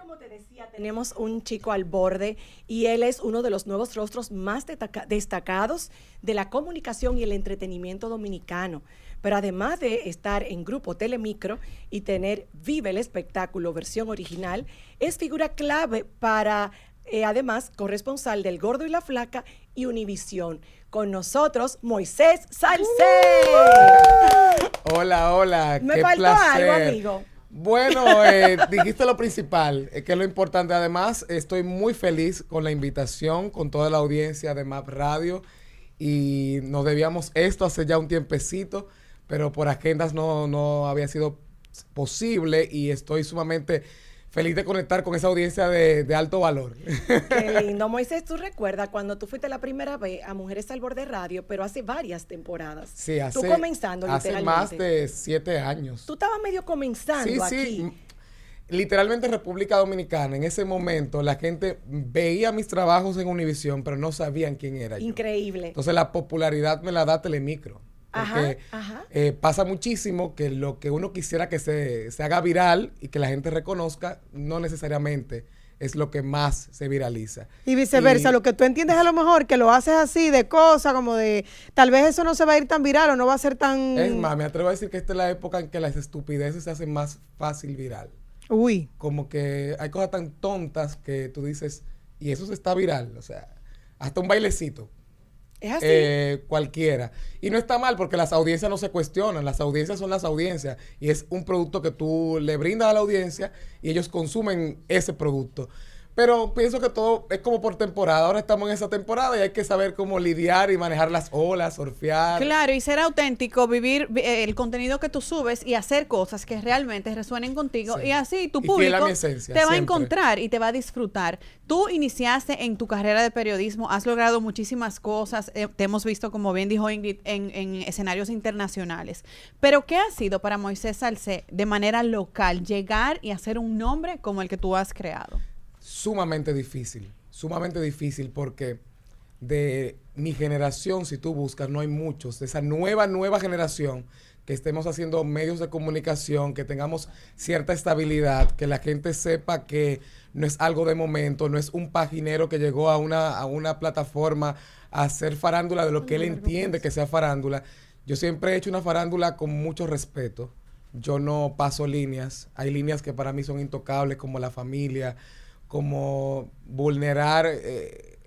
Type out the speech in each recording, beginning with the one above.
como te decía, tenemos un chico al borde y él es uno de los nuevos rostros más destacados de la comunicación y el entretenimiento dominicano. Pero además de estar en Grupo Telemicro y tener Vive el Espectáculo versión original, es figura clave para, además, corresponsal del Gordo y la Flaca y Univisión. Con nosotros, Moisés Salcé. Hola, hola. ¿Me faltó algo, amigo? Bueno, dijiste lo principal, que es lo importante. Además, estoy muy feliz con la invitación, con toda la audiencia de MAP Radio. Y nos debíamos esto hace ya un tiempecito, pero por agendas no había sido posible. Y estoy sumamente feliz de conectar con esa audiencia de alto valor. Qué lindo. Moisés, ¿tú recuerdas cuando tú fuiste la primera vez a Mujeres al Borde Radio, pero hace varias temporadas? Sí, tú comenzando hace más de 7 años. Tú estabas medio comenzando aquí. Sí. Literalmente en República Dominicana, en ese momento, la gente veía mis trabajos en Univisión, pero no sabían quién era yo. Increíble. Entonces la popularidad me la da Telemicro. Porque pasa muchísimo que lo que uno quisiera que se haga viral y que la gente reconozca, no necesariamente es lo que más se viraliza. Y viceversa, lo que tú entiendes a lo mejor que lo haces así de cosas, como de, tal vez eso no se va a ir tan viral o no va a ser tan... Es más, me atrevo a decir que esta es la época en que las estupideces se hacen más fácil viral. Uy. Como que hay cosas tan tontas que tú dices, y eso se está viral, o sea, hasta un bailecito. Es así. Cualquiera. Y no está mal porque las audiencias no se cuestionan. Las audiencias son las audiencias. Y es un producto que tú le brindas a la audiencia y ellos consumen ese producto. Pero pienso que todo es como por temporada. Ahora estamos en esa temporada y hay que saber cómo lidiar y manejar las olas, surfear. Claro, y ser auténtico, vivir el contenido que tú subes y hacer cosas que realmente resuenen contigo. Sí. Y así tu público te va a encontrar y te va a disfrutar. Tú iniciaste en tu carrera de periodismo, has logrado muchísimas cosas. Te hemos visto, como bien dijo Ingrid, en escenarios internacionales. Pero ¿qué ha sido para Moisés Salcé de manera local llegar y hacer un nombre como el que tú has creado? Sumamente difícil porque de mi generación, si tú buscas, no hay muchos, de esa nueva generación que estemos haciendo medios de comunicación, que tengamos cierta estabilidad, que la gente sepa que no es algo de momento, no es un paginero que llegó a una plataforma a hacer farándula de lo que él entiende que sea farándula. Yo siempre he hecho una farándula con mucho respeto. Yo no paso líneas. Hay líneas que para mí son intocables, como la familia, como vulnerar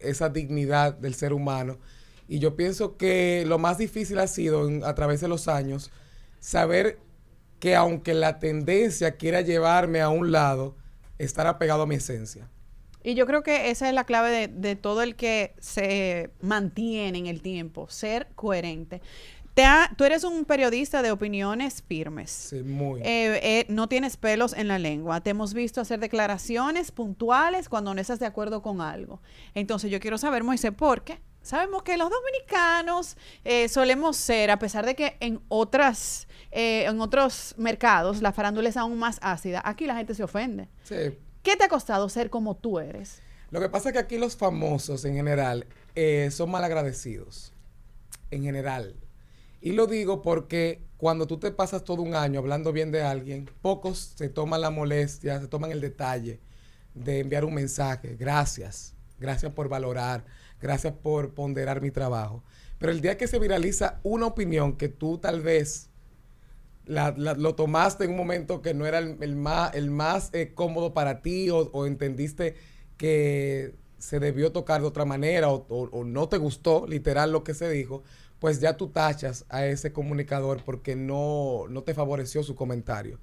esa dignidad del ser humano. Y yo pienso que lo más difícil ha sido, a través de los años, saber que aunque la tendencia quiera llevarme a un lado, estar apegado a mi esencia. Y yo creo que esa es la clave de todo el que se mantiene en el tiempo, ser coherente. Tú eres un periodista de opiniones firmes. Sí, muy. No tienes pelos en la lengua. Te hemos visto hacer declaraciones puntuales cuando no estás de acuerdo con algo. Entonces yo quiero saber, Moisés, ¿por qué? Sabemos que los dominicanos solemos ser, a pesar de que en otros mercados la farándula es aún más ácida, aquí la gente se ofende. Sí. ¿Qué te ha costado ser como tú eres? Lo que pasa es que aquí los famosos en general son malagradecidos. En general. Y lo digo porque cuando tú te pasas todo un año hablando bien de alguien, pocos se toman la molestia, se toman el detalle de enviar un mensaje. Gracias por valorar, gracias por ponderar mi trabajo. Pero el día que se viraliza una opinión que tú tal vez lo tomaste en un momento que no era el más cómodo para ti o entendiste que se debió tocar de otra manera o no te gustó literal lo que se dijo, pues ya tú tachas a ese comunicador porque no te favoreció su comentario.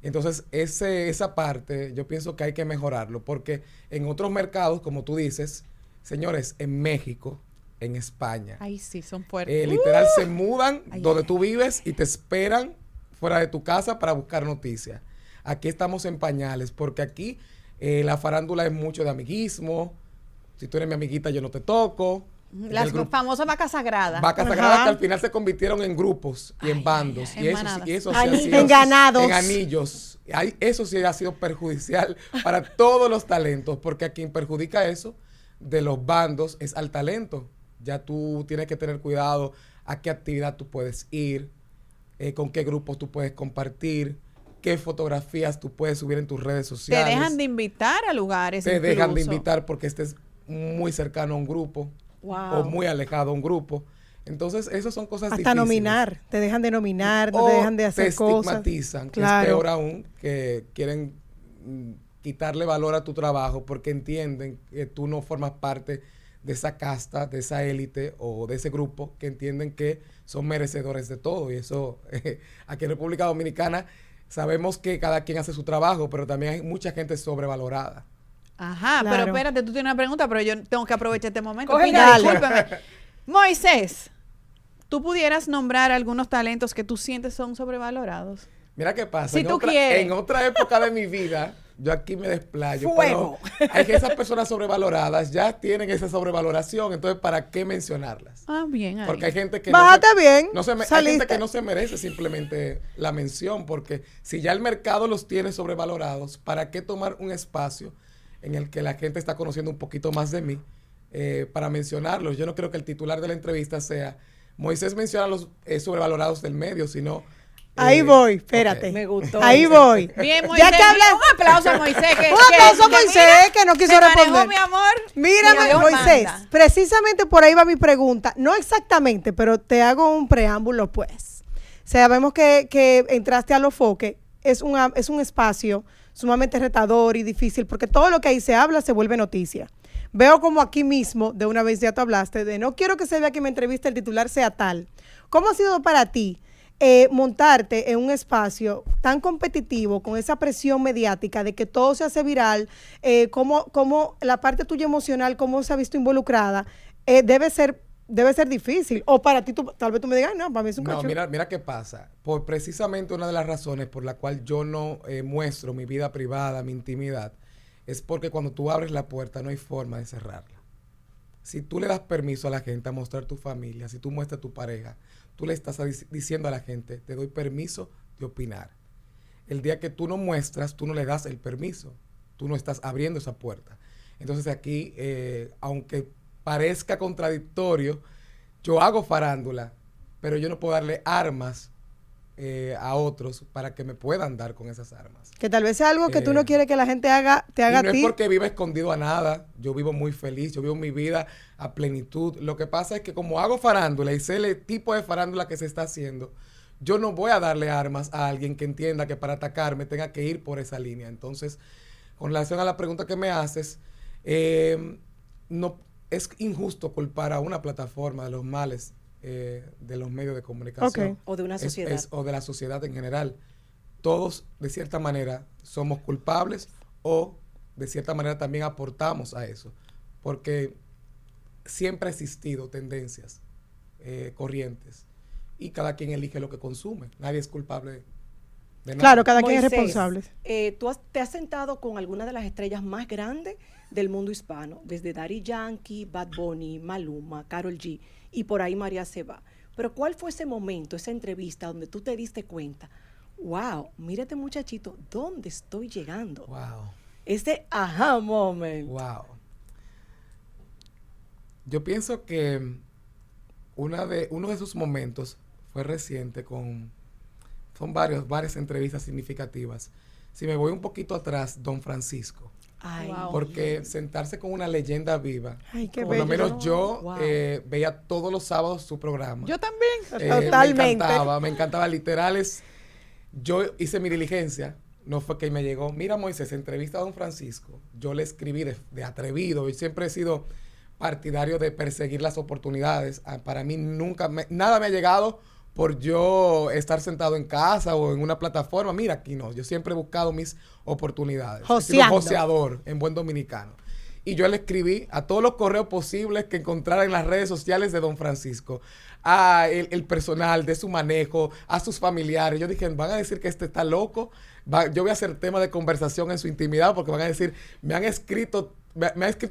Entonces, esa parte yo pienso que hay que mejorarlo, porque en otros mercados, como tú dices, señores, en México, en España, ay, sí, son fuertes. Literal se mudan donde tú vives y te esperan fuera de tu casa para buscar noticias. Aquí estamos en pañales, porque aquí la farándula es mucho de amiguismo. Si tú eres mi amiguita, yo no te toco. Las famosas vacas sagradas. Vacas sagradas que al final se convirtieron en grupos y en bandos. Y eso sí ha sido, en ganados. En anillos. Eso sí ha sido perjudicial para todos los talentos, porque a quien perjudica eso de los bandos es al talento. Ya tú tienes que tener cuidado a qué actividad tú puedes ir, con qué grupos tú puedes compartir, qué fotografías tú puedes subir en tus redes sociales. Te dejan de invitar a lugares. Te dejan de invitar porque estés muy cercano a un grupo o muy alejado a un grupo. Entonces, esas son cosas hasta difíciles. Nominar, te dejan de nominar, o te dejan de hacer cosas. Te estigmatizan, claro. que es peor aún, que quieren quitarle valor a tu trabajo porque entienden que tú no formas parte de esa casta, de esa élite o de ese grupo que entienden que son merecedores de todo. Y eso, aquí en República Dominicana, sabemos que cada quien hace su trabajo, pero también hay mucha gente sobrevalorada. Ajá, claro. pero espérate, tú tienes una pregunta, pero yo tengo que aprovechar este momento. Cógele, Piña, dale. discúlpame. Moisés, ¿tú pudieras nombrar algunos talentos que tú sientes son sobrevalorados? Mira qué pasa. Si tú quieres. En otra época de mi vida, yo aquí me desplayo. Fuego. Pero hay que esas personas sobrevaloradas ya tienen esa sobrevaloración. Entonces, ¿para qué mencionarlas? Ah, bien. Ahí. Porque hay gente que Bájate bien, hay gente que no se merece simplemente la mención. Porque si ya el mercado los tiene sobrevalorados, ¿para qué tomar un espacio en el que la gente está conociendo un poquito más de mí para mencionarlos? Yo no creo que el titular de la entrevista sea Moisés menciona a los sobrevalorados del medio, sino... Ahí voy, espérate. Okay. Me gustó. Ahí voy. Bien, Moisés. Ya que hablas... Un aplauso a Moisés. Un aplauso a Moisés, que no quiso se manejó, responder. mi amor. Mírame, Dios Moisés, manda. precisamente por ahí va mi pregunta. No exactamente, pero te hago un preámbulo, pues. Sabemos que entraste a Los Foques. Es un espacio sumamente retador y difícil, porque todo lo que ahí se habla se vuelve noticia. Veo como aquí mismo, de una vez ya tú hablaste, de no quiero que se vea que mi entrevista el titular sea tal. ¿Cómo ha sido para ti montarte en un espacio tan competitivo, con esa presión mediática de que todo se hace viral, cómo la parte tuya emocional, cómo se ha visto involucrada, debe ser difícil? O para ti, tal vez tú me digas, no, para mí es un cacho. No, mira qué pasa. Precisamente una de las razones por la cual yo no muestro mi vida privada, mi intimidad, es porque cuando tú abres la puerta no hay forma de cerrarla. Si tú le das permiso a la gente a mostrar tu familia, si tú muestras tu pareja, tú le estás diciendo a la gente, te doy permiso de opinar. El día que tú no muestras, tú no le das el permiso. Tú no estás abriendo esa puerta. Entonces aquí, aunque parezca contradictorio, yo hago farándula, pero yo no puedo darle armas a otros para que me puedan dar con esas armas. Que tal vez sea algo que tú no quieres que la gente te haga y a no ti. es porque viva escondido a nada. Yo vivo muy feliz, yo vivo mi vida a plenitud. Lo que pasa es que como hago farándula y sé el tipo de farándula que se está haciendo, yo no voy a darle armas a alguien que entienda que para atacarme tenga que ir por esa línea. Entonces, con relación a la pregunta que me haces, no es injusto culpar a una plataforma de los males de los medios de comunicación. Okay. O de una sociedad. O de la sociedad en general. Todos, de cierta manera, somos culpables o, de cierta manera, también aportamos a eso. Porque siempre ha existido tendencias, corrientes, y cada quien elige lo que consume. Nadie es culpable de nada. Claro, cada quien es Moisés, responsable. ¿Te has sentado con alguna de las estrellas más grandes del mundo hispano? Desde Daddy Yankee, Bad Bunny, Maluma, Karol G, y por ahí María se va. Pero ¿cuál fue ese momento, esa entrevista donde tú te diste cuenta? Wow, mírate muchachito, ¿dónde estoy llegando? Wow. Ese aha moment. Wow. Yo pienso que uno de esos momentos fue reciente son varias entrevistas significativas. Si me voy un poquito atrás, Don Francisco. Ay, Wow. Porque sentarse con una leyenda viva. Ay, qué Por lo bello. menos yo Wow. veía todos los sábados su programa. Yo también. Totalmente. Me encantaba. Literales. Yo hice mi diligencia. No fue que me llegó, mira Moisés, entrevista a Don Francisco. Yo le escribí de atrevido. Yo siempre he sido partidario de perseguir las oportunidades. Para mí nada me ha llegado por yo estar sentado en casa o en una plataforma. Mira, aquí no. Yo siempre he buscado mis oportunidades. He sido Joseando. joseador en buen dominicano. Y yo le escribí a todos los correos posibles que encontrara en las redes sociales de Don Francisco, a el personal de su manejo, a sus familiares. Yo dije, van a decir que este está loco. Yo voy a hacer tema de conversación en su intimidad porque van a decir, me ha escrito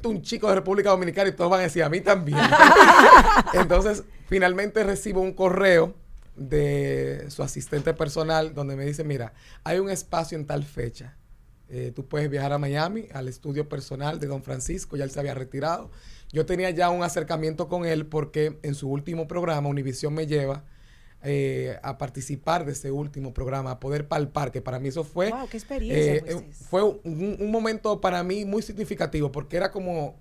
un chico de República Dominicana y todos van a decir, a mí también. Entonces, finalmente recibo un correo de su asistente personal donde me dice, mira, hay un espacio en tal fecha. Tú puedes viajar a Miami, al estudio personal de Don Francisco, ya él se había retirado. Yo tenía ya un acercamiento con él porque en su último programa, Univisión me lleva a participar de ese último programa, a poder palpar, que para mí eso fue... ¡Wow! ¡Qué experiencia! Fue un momento para mí muy significativo, porque era como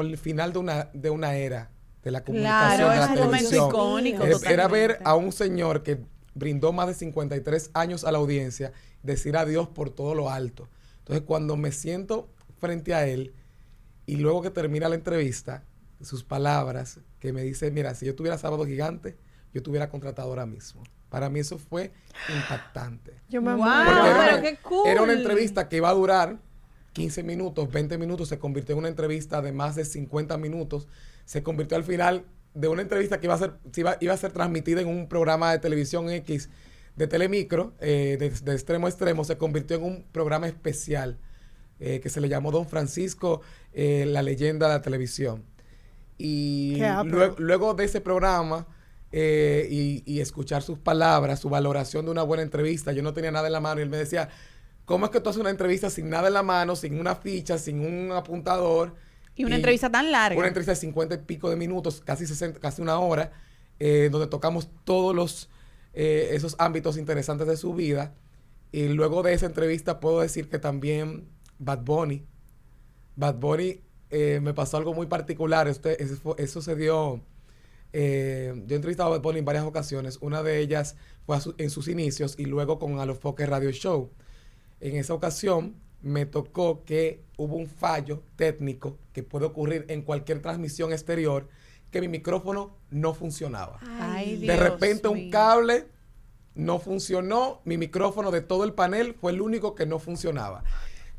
el final de una era de la comunicación, de la televisión. Icónico, Era ver a un señor que brindó más de 53 años a la audiencia, decir adiós por todo lo alto. Entonces, cuando me siento frente a él, y luego que termina la entrevista, sus palabras, que me dice, mira, si yo tuviera Sábado Gigante, yo te hubiera contratado ahora mismo. Para mí eso fue impactante. Yo me pero qué cool. Era una entrevista que iba a durar 15 minutos, 20 minutos, se convirtió en una entrevista de más de 50 minutos. Se convirtió al final de una entrevista que iba a ser transmitida en un programa de televisión X de Telemicro, de extremo a extremo, se convirtió en un programa especial que se le llamó Don Francisco, la leyenda de la televisión. Y luego de ese programa y escuchar sus palabras, su valoración de una buena entrevista, yo no tenía nada en la mano y él me decía, ¿cómo es que tú haces una entrevista sin nada en la mano, sin una ficha, sin un apuntador? Y una entrevista tan larga. Una entrevista de 50 y pico de minutos, casi 60, casi una hora, donde tocamos todos esos ámbitos interesantes de su vida. Y luego de esa entrevista puedo decir que también Bad Bunny me pasó algo muy particular. Eso se dio... yo he entrevistado a Bad Bunny en varias ocasiones. Una de ellas fue en sus inicios y luego con Alofoque Radio Show. En esa ocasión me tocó que hubo un fallo técnico que puede ocurrir en cualquier transmisión exterior, que mi micrófono no funcionaba. Ay, de repente un cable no funcionó, mi micrófono de todo el panel fue el único que no funcionaba.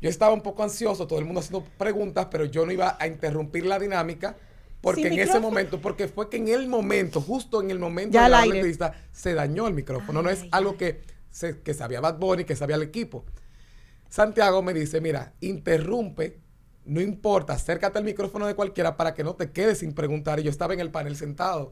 Yo estaba un poco ansioso, todo el mundo haciendo preguntas, pero yo no iba a interrumpir la dinámica, porque en ese momento, porque fue que en el momento, justo en el momento de la entrevista, se dañó el micrófono. No es algo que sabía Bad Bunny, que sabía el equipo. Santiago me dice, mira, interrumpe, no importa, acércate al micrófono de cualquiera para que no te quedes sin preguntar. Y yo estaba en el panel sentado.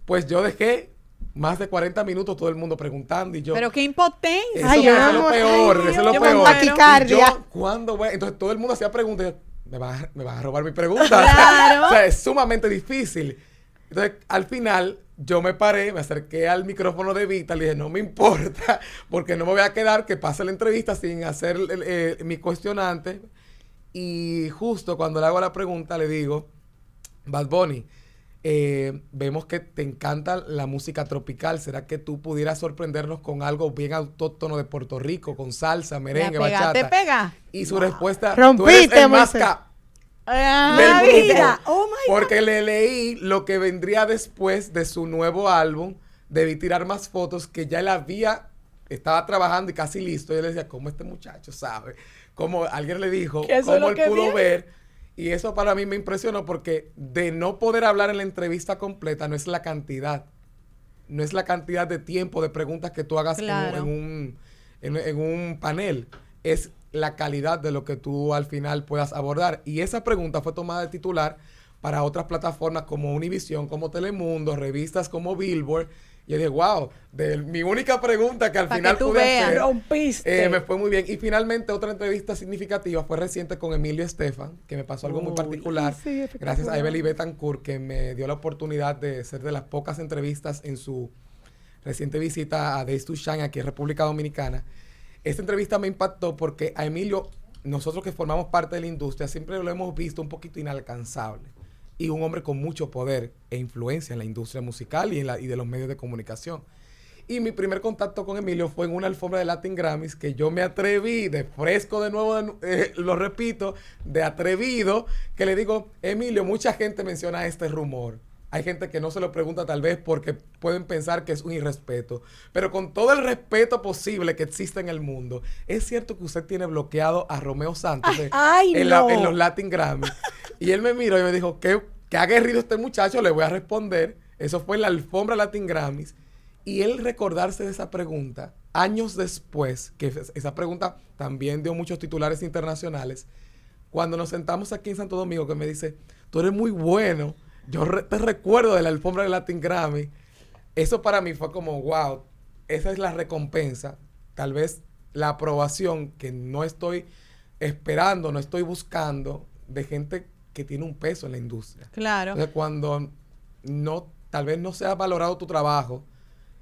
Pues yo dejé más de 40 minutos todo el mundo preguntando y yo... Pero qué impotencia. Eso es lo peor, eso es lo peor. Taquicardia. ¿Cuándo voy? Entonces todo el mundo hacía preguntas. Me vas a robar mi pregunta. Claro. O sea, es sumamente difícil. Entonces, al final, yo me paré, me acerqué al micrófono de Vita, le dije, no me importa, porque no me voy a quedar que pase la entrevista sin hacer mi cuestionante. Y justo cuando le hago la pregunta, le digo, Bad Bunny, vemos que te encanta la música tropical. ¿Será que tú pudieras sorprendernos con algo bien autóctono de Puerto Rico, con salsa, merengue, bachata? ¿Te pega? Y su respuesta, rompiste, tú eres el más del grupo, porque God. le leí lo que vendría después de su nuevo álbum, Debí tirar más fotos, que ya él estaba trabajando y casi listo. Y él decía, ¿cómo este muchacho sabe? Como alguien le dijo, cómo él pudo ver. Y eso para mí me impresionó, porque de no poder hablar en la entrevista completa no es la cantidad. No es la cantidad de tiempo de preguntas que tú hagas en un panel. Es la calidad de lo que tú al final puedas abordar. Y esa pregunta fue tomada de titular para otras plataformas como Univision, como Telemundo, revistas como Billboard. Y yo dije, wow, mi única pregunta que al final pude hacer, rompiste. me fue muy bien. Y finalmente otra entrevista significativa fue reciente con Emilio Estefan, que me pasó algo muy particular. Sí, gracias a Evelyn Betancourt, que me dio la oportunidad de ser de las pocas entrevistas en su reciente visita a Days to Shine aquí en República Dominicana. Esta entrevista me impactó porque a Emilio, nosotros que formamos parte de la industria, siempre lo hemos visto un poquito inalcanzable. Y un hombre con mucho poder e influencia en la industria musical y de los medios de comunicación. Y mi primer contacto con Emilio fue en una alfombra de Latin Grammys, que yo me atreví, de fresco de nuevo, lo repito, de atrevido, que le digo, Emilio, mucha gente menciona este rumor. Hay gente que no se lo pregunta tal vez porque pueden pensar que es un irrespeto. Pero con todo el respeto posible que existe en el mundo, ¿es cierto que usted tiene bloqueado a Romeo Santos en los Latin Grammy? Y él me miró y me dijo, ¿qué aguerrido este muchacho? Le voy a responder. Eso fue en la alfombra Latin Grammys. Y él recordarse de esa pregunta, años después, que esa pregunta también dio muchos titulares internacionales, cuando nos sentamos aquí en Santo Domingo, que me dice, tú eres muy bueno. Yo te recuerdo de la alfombra de Latin Grammy. Eso para mí fue como, wow, esa es la recompensa. Tal vez la aprobación que no estoy esperando, no estoy buscando, de gente que tiene un peso en la industria. Claro. Entonces, cuando no tal vez no se ha valorado tu trabajo,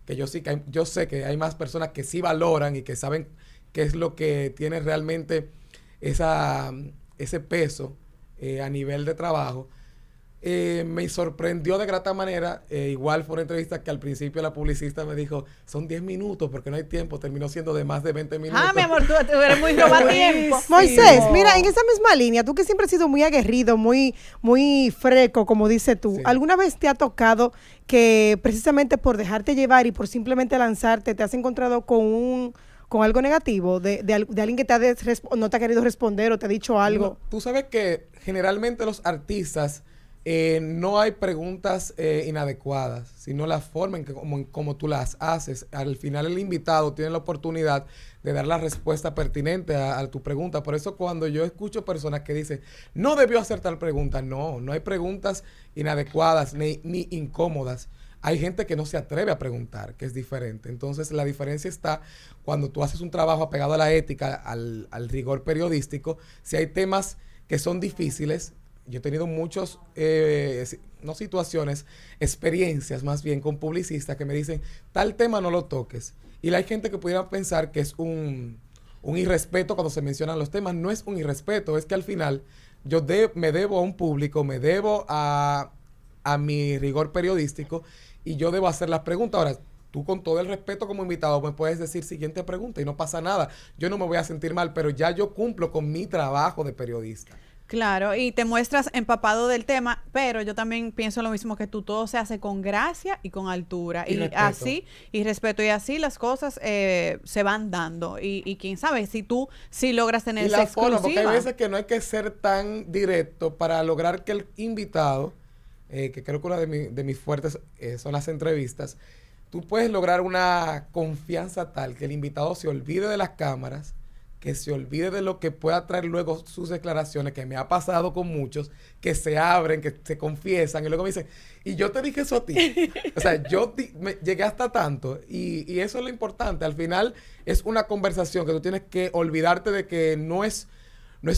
que yo sé que hay más personas que sí valoran y que saben qué es lo que tiene realmente ese peso a nivel de trabajo. Me sorprendió de grata manera. Igual fue una entrevista que al principio la publicista me dijo, son 10 minutos porque no hay tiempo. Terminó siendo de más de 20 minutos. Mi amor, tú eres muy robatiempo. Moisés, mira, en esa misma línea, tú que siempre has sido muy aguerrido, muy freco, como dices tú, Sí. ¿alguna vez te ha tocado que precisamente por dejarte llevar y por simplemente lanzarte, te has encontrado con algo negativo de alguien que no te ha querido responder o te ha dicho algo? No, tú sabes que generalmente los artistas no hay preguntas inadecuadas, sino la forma en que como tú las haces. Al final el invitado tiene la oportunidad de dar la respuesta pertinente a tu pregunta. Por eso cuando yo escucho personas que dicen, no debió hacer tal pregunta, no hay preguntas inadecuadas ni incómodas. Hay gente que no se atreve a preguntar, que es diferente. Entonces la diferencia está cuando tú haces un trabajo apegado a la ética, al rigor periodístico. Si hay temas que son difíciles, yo he tenido muchos, no situaciones, experiencias más bien con publicistas que me dicen, tal tema no lo toques. Y hay gente que pudiera pensar que es un irrespeto cuando se mencionan los temas. No es un irrespeto, es que al final yo me debo a un público, me debo a mi rigor periodístico y yo debo hacer las preguntas. Ahora, tú con todo el respeto como invitado me puedes decir siguiente pregunta y no pasa nada. Yo no me voy a sentir mal, pero ya yo cumplo con mi trabajo de periodista. Claro, y te muestras empapado del tema, pero yo también pienso lo mismo que tú, todo se hace con gracia y con altura. Y respeto, y así las cosas se van dando. Y quién sabe, si logras tener esa exclusiva. Porque hay veces que no hay que ser tan directo para lograr que el invitado, que creo que una de mis fuertes son las entrevistas, tú puedes lograr una confianza tal que el invitado se olvide de las cámaras, que se olvide de lo que pueda traer luego sus declaraciones, que me ha pasado con muchos, que se abren, que se confiesan, y luego me dicen, y yo te dije eso a ti. O sea, llegué hasta tanto, y eso es lo importante. Al final es una conversación que tú tienes que olvidarte de que no es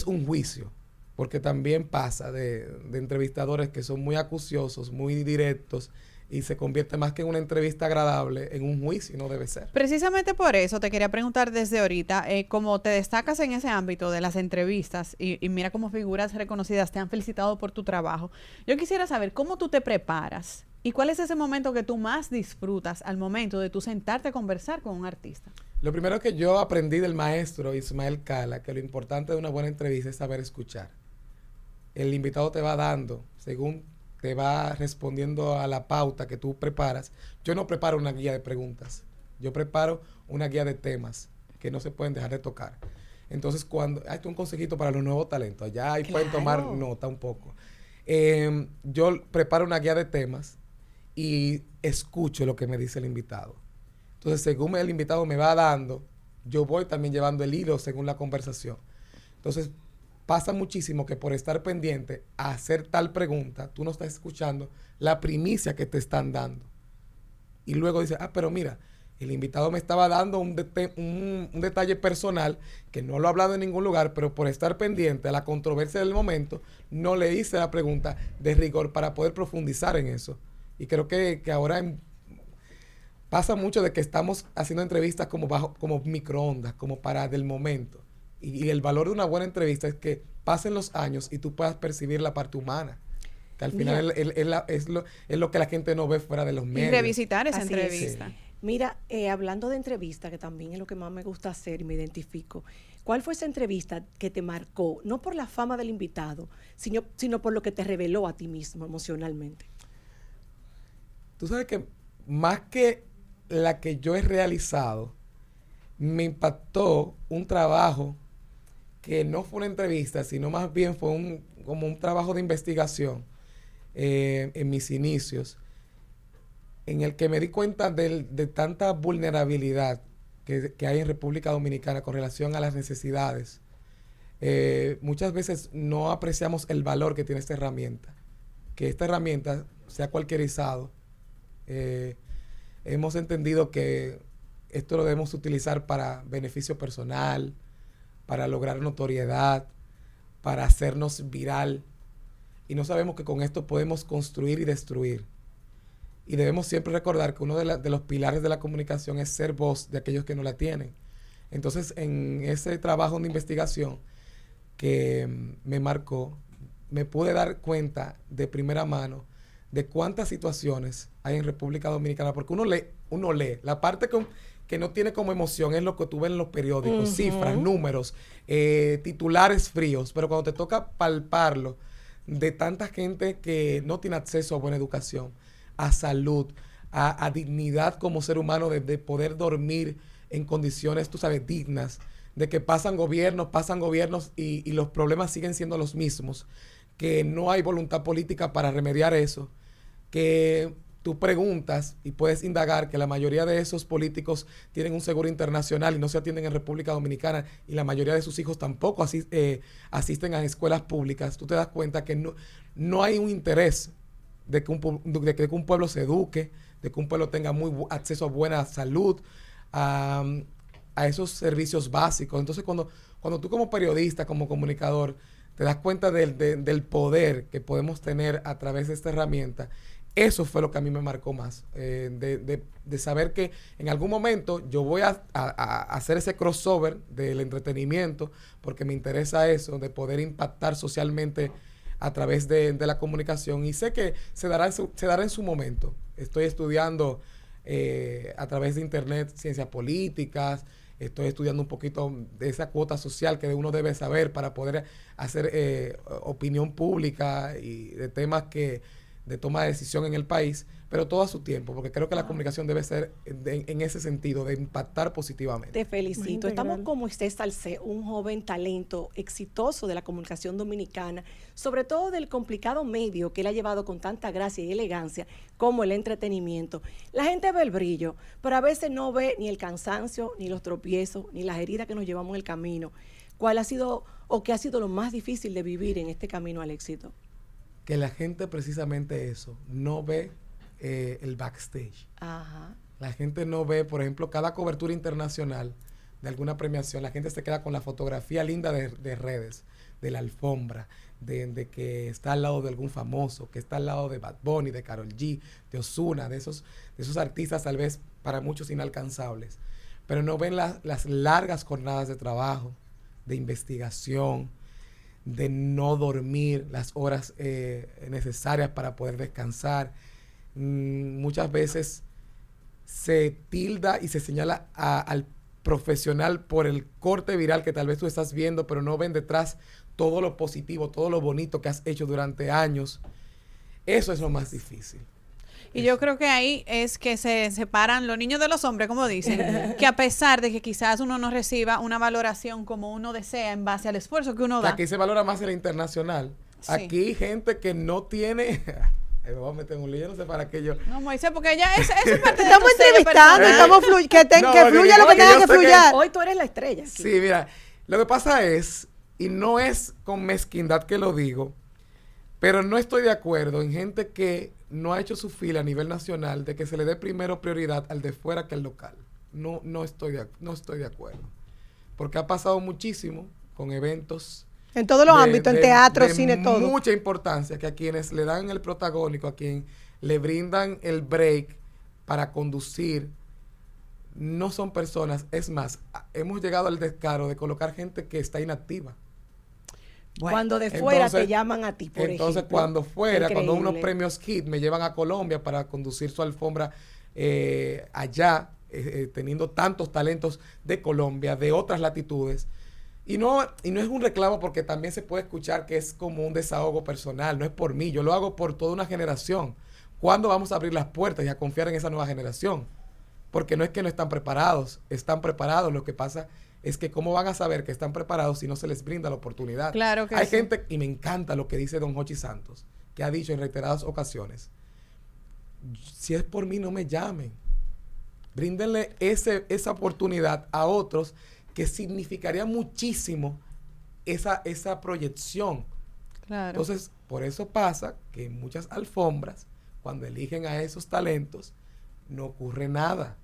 un juicio, porque también pasa de entrevistadores que son muy acuciosos, muy directos, y se convierte más que en una entrevista agradable en un juicio, y no debe ser. Precisamente por eso te quería preguntar desde ahorita, como te destacas en ese ámbito de las entrevistas y mira cómo figuras reconocidas te han felicitado por tu trabajo, yo quisiera saber cómo tú te preparas y cuál es ese momento que tú más disfrutas al momento de tú sentarte a conversar con un artista. Lo primero que yo aprendí del maestro Ismael Cala, que lo importante de una buena entrevista es saber escuchar. El invitado te va dando, según te va respondiendo a la pauta que tú preparas. Yo no preparo una guía de preguntas. Yo preparo una guía de temas que no se pueden dejar de tocar. Entonces, esto es un consejito para los nuevos talentos. Allá ahí pueden tomar nota un poco. Yo preparo una guía de temas y escucho lo que me dice el invitado. Entonces, según el invitado me va dando, yo voy también llevando el hilo según la conversación. Entonces, pasa muchísimo que por estar pendiente a hacer tal pregunta, tú no estás escuchando la primicia que te están dando. Y luego dices, pero mira, el invitado me estaba dando un detalle personal que no lo ha hablado en ningún lugar, pero por estar pendiente a la controversia del momento, no le hice la pregunta de rigor para poder profundizar en eso. Y creo que ahora pasa mucho de que estamos haciendo entrevistas como microondas, como para del momento. Y el valor de una buena entrevista es que pasen los años y tú puedas percibir la parte humana. Que al final es lo que la gente no ve fuera de los medios. Y revisitar esa entrevista. Sí. Mira, hablando de entrevista, que también es lo que más me gusta hacer y me identifico, ¿cuál fue esa entrevista que te marcó, no por la fama del invitado, sino por lo que te reveló a ti mismo emocionalmente? Tú sabes que más que la que yo he realizado, me impactó un trabajo que no fue una entrevista, sino más bien fue como un trabajo de investigación en mis inicios, en el que me di cuenta de tanta vulnerabilidad que hay en República Dominicana con relación a las necesidades. Muchas veces no apreciamos el valor que tiene esta herramienta. Que esta herramienta sea cualquierizado. Hemos entendido que esto lo debemos utilizar para beneficio personal, para lograr notoriedad, para hacernos viral. Y no sabemos que con esto podemos construir y destruir. Y debemos siempre recordar que uno de los pilares de la comunicación es ser voz de aquellos que no la tienen. Entonces, en ese trabajo de investigación que me marcó, me pude dar cuenta de primera mano de cuántas situaciones hay en República Dominicana, porque uno lee. La parte que no tiene como emoción es lo que tú ves en los periódicos, cifras, números, titulares fríos, pero cuando te toca palparlo, de tanta gente que no tiene acceso a buena educación, a salud, a dignidad como ser humano, de poder dormir en condiciones, tú sabes, dignas, de que pasan gobiernos y los problemas siguen siendo los mismos, que no hay voluntad política para remediar eso, que tú preguntas y puedes indagar que la mayoría de esos políticos tienen un seguro internacional y no se atienden en República Dominicana, y la mayoría de sus hijos tampoco asisten a escuelas públicas. Tú te das cuenta que no hay un interés de que un pueblo se eduque, de que un pueblo tenga acceso a buena salud, a esos servicios básicos. Entonces, cuando tú como periodista, como comunicador, te das cuenta del poder que podemos tener a través de esta herramienta, eso fue lo que a mí me marcó más, de saber que en algún momento yo voy a hacer ese crossover del entretenimiento, porque me interesa eso, de poder impactar socialmente a través de la comunicación, y sé que se dará en su momento. Estoy estudiando a través de internet ciencias políticas, estoy estudiando un poquito de esa cuota social que uno debe saber para poder hacer opinión pública y de temas de toma de decisión en el país, pero todo a su tiempo, porque creo que la comunicación debe ser en ese sentido, de impactar positivamente. Te felicito. Estamos con Moisés Salcé, un joven talento exitoso de la comunicación dominicana, sobre todo del complicado medio que él ha llevado con tanta gracia y elegancia como el entretenimiento. La gente ve el brillo, pero a veces no ve ni el cansancio, ni los tropiezos, ni las heridas que nos llevamos en el camino. ¿Cuál ha sido o qué ha sido lo más difícil de vivir en este camino al éxito? Que la gente precisamente eso, no ve el backstage. Ajá. La gente no ve, por ejemplo, cada cobertura internacional de alguna premiación, la gente se queda con la fotografía linda de redes, de la alfombra, de que está al lado de algún famoso, que está al lado de Bad Bunny, de Karol G, de Ozuna, de esos artistas tal vez para muchos inalcanzables. Pero no ven las largas jornadas de trabajo, de investigación, de no dormir las horas necesarias para poder descansar. Muchas veces se tilda y se señala al profesional por el corte viral que tal vez tú estás viendo, pero no ven detrás todo lo positivo, todo lo bonito que has hecho durante años. Eso es lo más difícil. Y yo creo que ahí es que se separan los niños de los hombres, como dicen, que a pesar de que quizás uno no reciba una valoración como uno desea en base al esfuerzo que uno da. Aquí se valora más el internacional. Sí. Aquí gente que no tiene... me voy a meter en un lío, no sé para qué yo... No, Moisés, porque ya es parte de estamos entrevistando, estamos que fluya lo que tenga que fluir. Hoy tú eres la estrella. Aquí. Sí, mira, lo que pasa es, y no es con mezquindad que lo digo, pero no estoy de acuerdo en gente que no ha hecho su fila a nivel nacional de que se le dé primero prioridad al de fuera que al local. No estoy de acuerdo. Porque ha pasado muchísimo con eventos... En todos los ámbitos, en teatro, cine, todo. Mucha importancia que a quienes le dan el protagónico, a quien le brindan el break para conducir, no son personas. Es más, hemos llegado al descaro de colocar gente que está inactiva. Bueno, cuando de fuera te llaman a ti, por ejemplo. Entonces, cuando unos premios HIT me llevan a Colombia para conducir su alfombra allá, teniendo tantos talentos de Colombia, de otras latitudes. Y no es un reclamo, porque también se puede escuchar que es como un desahogo personal. No es por mí, yo lo hago por toda una generación. ¿Cuándo vamos a abrir las puertas y a confiar en esa nueva generación? Porque no es que no están preparados, están preparados. Lo que pasa es que cómo van a saber que están preparados si no se les brinda la oportunidad. Claro que Hay sí. gente, y me encanta lo que dice don Jochi Santos, que ha dicho en reiteradas ocasiones, si es por mí, no me llamen. Bríndenle esa oportunidad a otros, que significaría muchísimo esa proyección. Claro. Entonces, por eso pasa que en muchas alfombras, cuando eligen a esos talentos, no ocurre nada,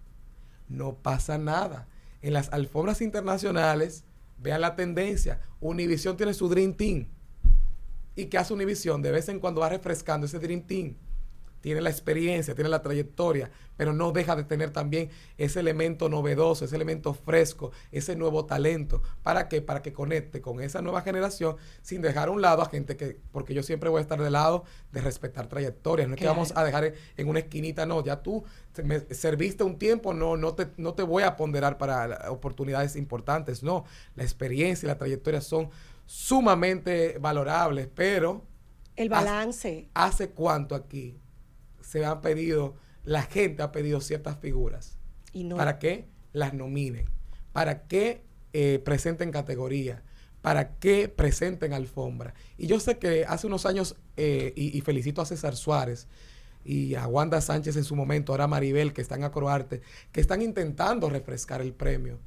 no pasa nada. En las alfombras internacionales, vean la tendencia. Univision tiene su Dream Team. ¿Y qué hace Univision? De vez en cuando va refrescando ese Dream Team. tiene la experiencia, tiene la trayectoria, pero no deja de tener también ese elemento novedoso, ese elemento fresco, ese nuevo talento. ¿Para qué? Para que conecte con esa nueva generación sin dejar a un lado a gente que, porque yo siempre voy a estar del lado de respetar trayectorias. No es que vamos a dejar en una esquinita, no, ya tú me serviste un tiempo, no te voy a ponderar para oportunidades importantes, no. La experiencia y la trayectoria son sumamente valorables, pero el balance. ¿Hace cuánto aquí la gente ha pedido ciertas figuras? Y no. ¿Para qué las nominen? ¿Para qué presenten categoría? ¿Para qué presenten alfombra? Y yo sé que hace unos años, y felicito a César Suárez y a Wanda Sánchez en su momento, ahora Maribel, que están a Croarte, que están intentando refrescar el premio.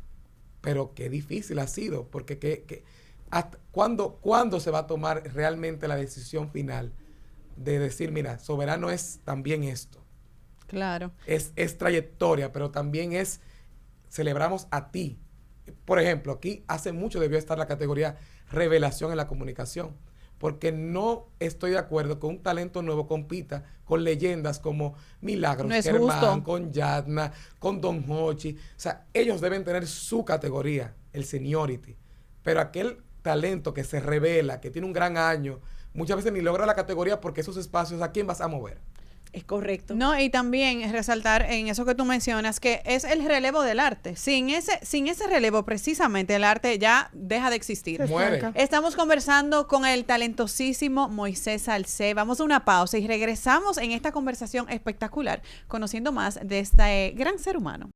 Pero qué difícil ha sido, porque ¿cuándo se va a tomar realmente la decisión final de decir, mira, soberano es también esto? Claro. Es trayectoria, pero también celebramos a ti. Por ejemplo, aquí hace mucho debió estar la categoría revelación en la comunicación, porque no estoy de acuerdo que un talento nuevo compita con leyendas como Milagros, no es Germán, justo. con Yadna, con Don Hochi. O sea, ellos deben tener su categoría, el seniority. Pero aquel talento que se revela, que tiene un gran año, muchas veces ni logra la categoría porque esos espacios, ¿a quién vas a mover? Es correcto. No, y también resaltar en eso que tú mencionas, que es el relevo del arte. Sin ese relevo, precisamente, el arte ya deja de existir. Muere. Estamos conversando con el talentosísimo Moisés Salcé. Vamos a una pausa y regresamos en esta conversación espectacular, conociendo más de este gran ser humano.